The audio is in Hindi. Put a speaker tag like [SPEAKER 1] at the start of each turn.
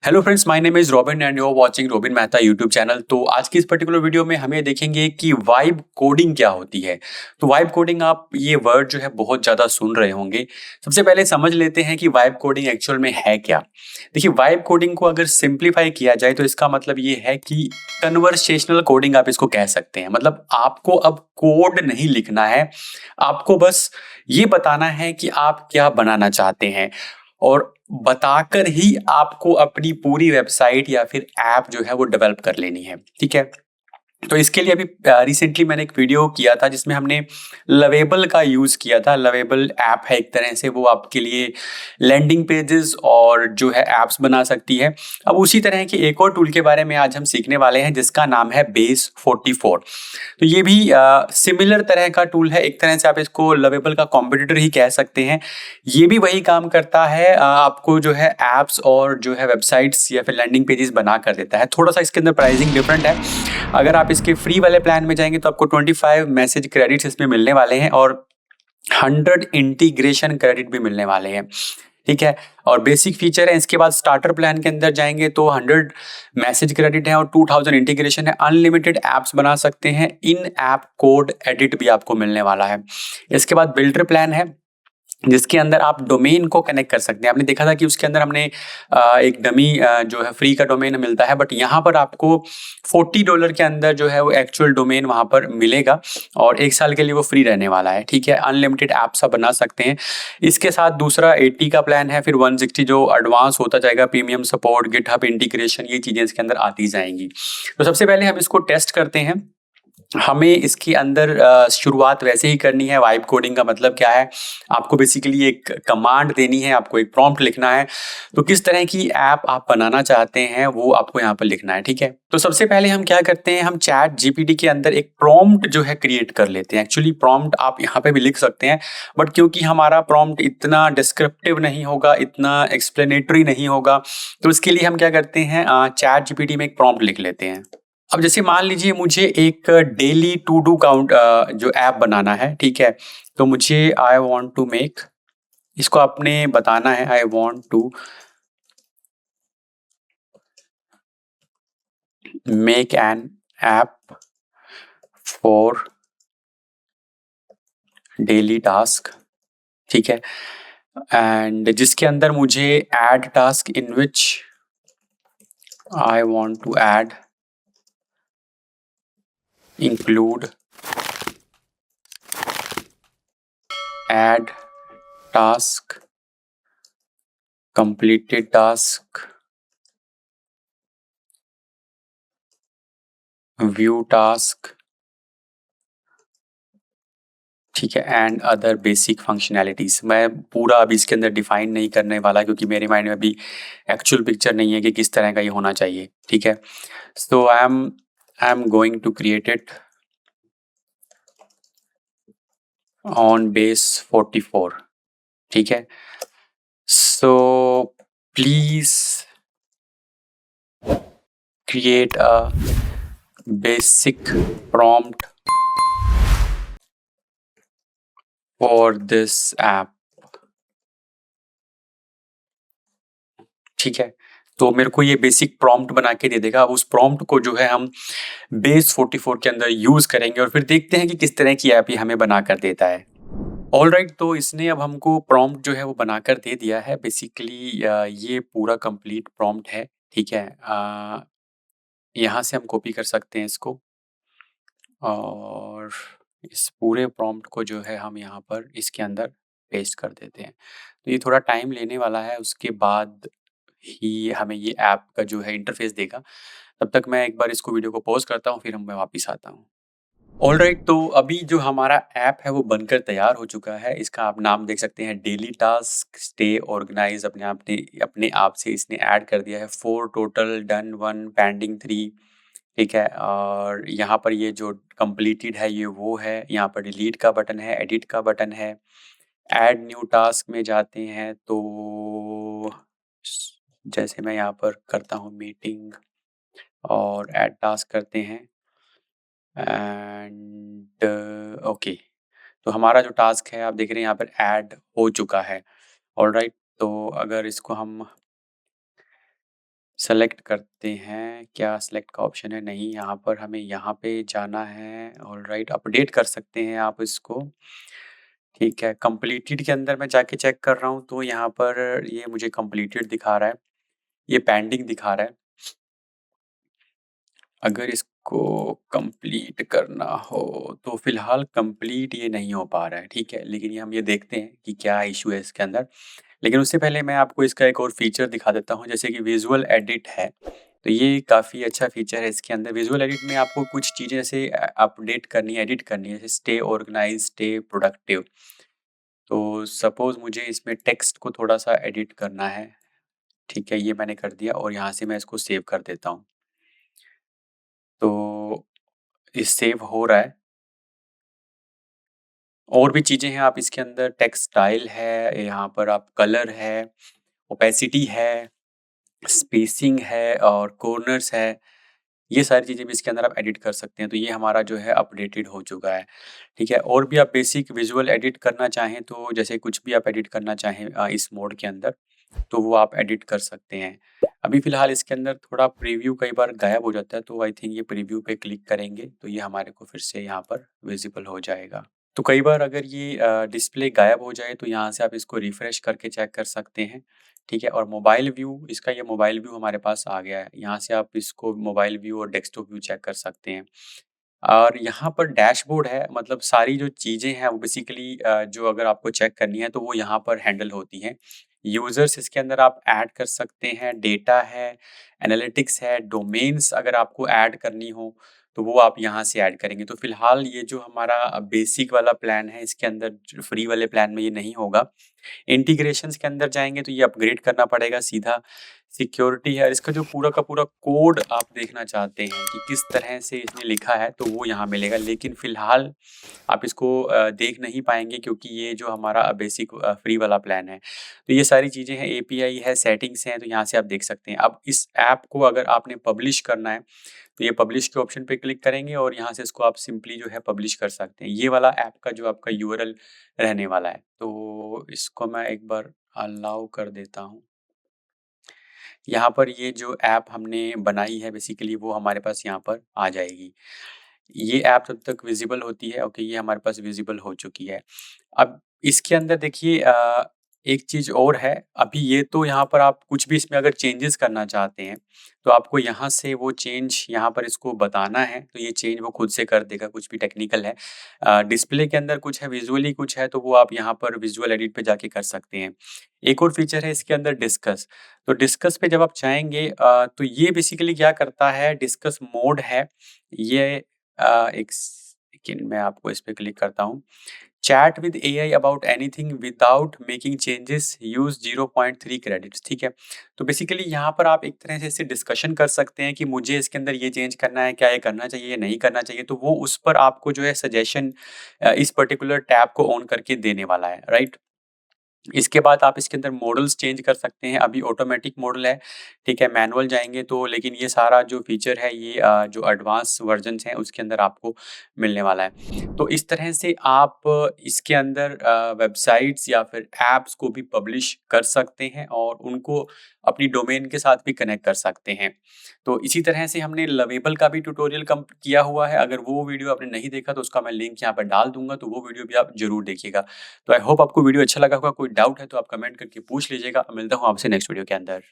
[SPEAKER 1] Hello friends, my name is Robin and you are watching Robin Mehta YouTube channel. तो आज की इस पर्टिकुलर वीडियो में हम ये देखेंगे कि वाइब कोडिंग क्या होती है। तो वाइब कोडिंग, आप ये वर्ड जो है बहुत ज़्यादा सुन रहे होंगे। सबसे पहले समझ लेते हैं कि वाइब कोडिंग एक्चुअल में है क्या। देखिए, वाइब कोडिंग को अगर सिंप्लीफाई किया जाए तो इसका मतलब ये है कि कन्वर्सेशनल कोडिंग आप इसको कह सकते हैं। मतलब आपको अब कोड नहीं लिखना है, आपको बस ये बताना है कि आप क्या बनाना चाहते हैं और बताकर ही आपको अपनी पूरी वेबसाइट या फिर ऐप जो है वो डेवलप कर लेनी है। ठीक है? तो इसके लिए अभी रिसेंटली मैंने एक वीडियो किया था जिसमें हमने लवेबल का यूज़ किया था। लवेबल ऐप है एक तरह से, वो आपके लिए लैंडिंग पेजेस और जो है ऐप्स बना सकती है। अब उसी तरह के एक और टूल के बारे में आज हम सीखने वाले हैं जिसका नाम है बेस 44। तो ये भी सिमिलर तरह का टूल है। एक तरह से आप इसको लवेबल का कॉम्पिटिटर ही कह सकते हैं। ये भी वही काम करता है, आपको जो है ऐप्स और जो है वेबसाइट्स या फिर लैंडिंग पेजेस बना कर देता है। थोड़ा सा इसके अंदर प्राइसिंग डिफरेंट है। अगर आप इसके फ्री वाले प्लान में जाएंगे तो आपको 25 मैसेज क्रेडिट्स इसमें मिलने वाले हैं और 100 इंटीग्रेशन क्रेडिट भी मिलने वाले हैं। ठीक है? और बेसिक फीचर है। इसके बाद स्टार्टर प्लान के अंदर जाएंगे तो 100 मैसेज क्रेडिट है और 2000 इंटीग्रेशन है। अनलिमिटेड एप्स बना सकते हैं। इन ऐप कोड एडिट भी आपको मिलने वाला है। इसके बाद बिल्डर प्लान है जिसके अंदर आप डोमेन को कनेक्ट कर सकते हैं। आपने देखा था कि उसके अंदर हमने एक डमी जो है फ्री का डोमेन मिलता है, बट यहाँ पर आपको $40 के अंदर जो है वो एक्चुअल डोमेन वहाँ पर मिलेगा और 1 साल के लिए वो फ्री रहने वाला है। ठीक है? अनलिमिटेड ऐप्स आप बना सकते हैं। इसके साथ दूसरा 80 का प्लान है, फिर 160 जो एडवांस होता जाएगा, प्रीमियम सपोर्ट, गिटहब इंटीग्रेशन, ये चीज़ें इसके अंदर आती जाएंगी। तो सबसे पहले हम इसको टेस्ट करते हैं। हमें इसके अंदर शुरुआत वैसे ही करनी है। वाइब कोडिंग का मतलब क्या है? आपको बेसिकली एक कमांड देनी है, आपको एक प्रॉम्प्ट लिखना है। तो किस तरह की ऐप आप बनाना चाहते हैं वो आपको यहाँ पर लिखना है। ठीक है? तो सबसे पहले हम क्या करते हैं, हम चैट जीपीटी के अंदर एक प्रॉम्प्ट जो है क्रिएट कर लेते हैं। एक्चुअली प्रॉम्प्ट आप यहाँ पे भी लिख सकते हैं, बट क्योंकि हमारा प्रॉम्प्ट इतना डिस्क्रिप्टिव नहीं होगा, इतना एक्सप्लेनेटरी नहीं होगा, तो इसके लिए हम क्या करते हैं, चैट जीपीटी में एक प्रॉम्प्ट लिख लेते हैं। अब जैसे मान लीजिए मुझे एक डेली टू डू काउंट जो ऐप बनाना है। ठीक है? तो मुझे आई वांट टू मेक, इसको आपने बताना है, I want to make an app for daily task. ठीक है? एंड जिसके अंदर मुझे add task in which I want to add include add task, completed task, view task. ठीक है? And other basic functionalities. मैं पूरा अभी इसके अंदर डिफाइन नहीं करने वाला क्योंकि मेरे माइंड में अभी एक्चुअल पिक्चर नहीं है कि किस तरह का ये होना चाहिए। ठीक है? So I am going to create it on base 44। ठीक है? So please create a basic prompt for this app. ठीक है? तो मेरे को ये बेसिक प्रॉम्प्ट बना के दे देगा। अब उस प्रॉम्प्ट को जो है हम बेस 44 के अंदर यूज़ करेंगे और फिर देखते हैं कि किस तरह की ऐप ये हमें बनाकर देता है। ऑलराइट, तो इसने अब हमको प्रॉम्प्ट जो है वो बनाकर दे दिया है। बेसिकली ये पूरा कंप्लीट प्रॉम्प्ट है। ठीक है? यहाँ से हम कॉपी कर सकते हैं इसको और इस पूरे प्रॉम्प्ट को जो है हम यहाँ पर इसके अंदर पेस्ट कर देते हैं। तो ये थोड़ा टाइम लेने वाला है, उसके बाद ही हमें ये ऐप का जो है इंटरफेस देगा। तब तक मैं एक बार इसको वीडियो को पॉज़ करता हूँ, फिर मैं वापस आता हूँ। ऑलराइट, तो अभी जो हमारा ऐप है वो बनकर तैयार हो चुका है। इसका आप नाम देख सकते हैं, डेली टास्क स्टे ऑर्गेनाइज। अपने आप से इसने ऐड कर दिया है। 4 टोटल डन, 1 पेंडिंग, 3। ठीक है? और यहाँ पर ये जो कंप्लीटेड है ये वो है। यहाँ पर डिलीट का बटन है, एडिट का बटन है। ऐड न्यू टास्क में जाते हैं तो जैसे मैं यहाँ पर करता हूँ मीटिंग और ऐड टास्क करते हैं एंड ओके। तो हमारा जो टास्क है आप देख रहे हैं यहाँ पर ऐड हो चुका है। ऑलराइट, तो अगर इसको हम सेलेक्ट करते हैं, क्या सेलेक्ट का ऑप्शन है? नहीं, यहाँ पर हमें यहाँ पे जाना है। ऑलराइट, अपडेट कर सकते हैं आप इसको। ठीक है, कंप्लीटेड के अंदर मैं जाके चेक कर रहा हूँ तो यहाँ पर ये मुझे कंप्लीटेड दिखा रहा है, ये पेंडिंग दिखा रहा है। अगर इसको कंप्लीट करना हो तो फिलहाल कंप्लीट ये नहीं हो पा रहा है, ठीक है? लेकिन ये हम ये देखते हैं कि क्या इश्यू है इसके अंदर। लेकिन उससे पहले मैं आपको इसका एक और फीचर दिखा देता हूँ, जैसे कि विजुअल एडिट है। तो ये काफ़ी अच्छा फीचर है इसके अंदर। विजुअल एडिट में आपको कुछ चीज़ें जैसे अपडेट करनी है, एडिट करनी है, जैसे स्टे ऑर्गनाइज़, स्टे प्रोडक्टिव। तो सपोज़ मुझे इसमें टेक्स्ट को थोड़ा-सा एडिट करना है, ठीक है? ये मैंने कर दिया और यहाँ से मैं इसको सेव कर देता हूँ। तो ये सेव हो रहा है। और भी चीज़ें हैं आप इसके अंदर, टेक्स्ट स्टाइल है, यहाँ पर आप कलर है, ओपेसिटी है, स्पेसिंग है और कॉर्नर्स है। ये सारी चीज़ें भी इसके अंदर आप एडिट कर सकते हैं। तो ये हमारा जो है अपडेटेड हो चुका है, ठीक है? और भी आप बेसिक विजुअल एडिट करना चाहें तो जैसे कुछ भी आप एडिट करना चाहें इस मोड के अंदर, तो वो आप एडिट कर सकते हैं। अभी फ़िलहाल इसके अंदर थोड़ा प्रीव्यू कई बार गायब हो जाता है, तो आई थिंक ये प्रीव्यू पे क्लिक करेंगे, तो ये हमारे को फिर से यहाँ पर विज़िबल हो जाएगा। तो कई बार अगर ये डिस्प्ले गायब हो जाए तो यहाँ से आप इसको रिफ्रेश करके चेक कर सकते हैं, ठीक है? और मोबाइल व्यू, इसका ये मोबाइल व्यू हमारे पास आ गया है। यहाँ से आप इसको मोबाइल व्यू और डेस्कटॉप व्यू चेक कर सकते हैं। और यहाँ पर डैशबोर्ड है, मतलब सारी जो चीज़ें हैं वो बेसिकली जो अगर आपको चेक करनी है तो वो यहाँ पर हैंडल होती हैं। यूज़र्स इसके अंदर आप ऐड कर सकते हैं, डेटा है, एनालिटिक्स है, डोमेन्स अगर आपको ऐड करनी हो तो वो आप यहाँ से ऐड करेंगे। तो फिलहाल ये जो हमारा बेसिक वाला प्लान है इसके अंदर जो फ्री वाले प्लान में ये नहीं होगा। इंटीग्रेशंस के अंदर जाएँगे तो ये अपग्रेड करना पड़ेगा सीधा। सिक्योरिटी है, इसका जो पूरा का पूरा कोड आप देखना चाहते हैं कि किस तरह से इसने लिखा है तो वो यहाँ मिलेगा। लेकिन फ़िलहाल आप इसको देख नहीं पाएँगे क्योंकि ये जो हमारा बेसिक फ्री वाला प्लान है। तो ये सारी चीज़ें हैं, एपीआई है, सेटिंग्स हैं, तो यहाँ से आप देख सकते हैं। अब इस ऐप को अगर आपने पब्लिश करना है तो ये पब्लिश के ऑप्शन पे क्लिक करेंगे और यहाँ से इसको आप सिंपली जो है पब्लिश कर सकते हैं। ये वाला ऐप का जो आपका यूआरएल रहने वाला है। तो इसको मैं एक बार अलाउ कर देता हूँ। यहाँ पर ये जो ऐप हमने बनाई है बेसिकली वो हमारे पास यहाँ पर आ जाएगी। ये ऐप तब तक विज़िबल होती है, ओके, ये हमारे पास विज़िबल हो चुकी है। अब इसके अंदर देखिए एक चीज़ और है, अभी ये तो यहाँ पर आप कुछ भी इसमें अगर चेंजेस करना चाहते हैं, तो आपको यहाँ से वो चेंज यहाँ पर इसको बताना है, तो ये चेंज वो खुद से कर देगा, कुछ भी टेक्निकल है। डिस्प्ले के अंदर कुछ है, विज़ुअली कुछ है, तो वो आप यहाँ पर विज़ुअल एडिट पे जाके कर सकते हैं। एक और फीचर है इसके अंदर डिस्कस, तो डिस्कस पे जब आप जाएँगे तो ये बेसिकली क्या करता है, डिस्कस मोड है, ये एक सेकंड मैं आपको इस पे क्लिक करता हूँ। Chat with AI about anything without making changes use 0.3 credits, ठीक है? तो बेसिकली यहाँ पर आप एक तरह से इससे डिस्कशन कर सकते हैं कि मुझे इसके अंदर ये चेंज करना है, क्या ये करना चाहिए या नहीं करना चाहिए? तो वो उस पर आपको जो है सजेशन इस पर्टिकुलर टैब को ऑन करके देने वाला है, राइट? इसके बाद आप इसके अंदर मॉडल्स चेंज कर सकते हैं, अभी ऑटोमैटिक मॉडल है, ठीक है? मैनुअल जाएँगे तो लेकिन ये सारा जो फीचर है ये जो एडवांस वर्ज़न्स हैं उसके अंदर आपको मिलने वाला है। तो इस तरह से आप इसके अंदर वेबसाइट्स या फिर ऐप्स को भी पब्लिश कर सकते हैं और उनको अपनी डोमेन के साथ भी कनेक्ट कर सकते हैं। तो इसी तरह से हमने लवेबल का भी ट्यूटोरियल कम किया हुआ है, अगर वो वीडियो आपने नहीं देखा तो उसका मैं लिंक यहाँ पर डाल दूँगा, तो वो वीडियो भी आप ज़रूर देखिएगा। तो आई होप आपको वीडियो अच्छा लगा होगा, कोई डाउट है तो आप कमेंट करके पूछ लीजिएगा। मिलता हूँ आपसे नेक्स्ट वीडियो के अंदर।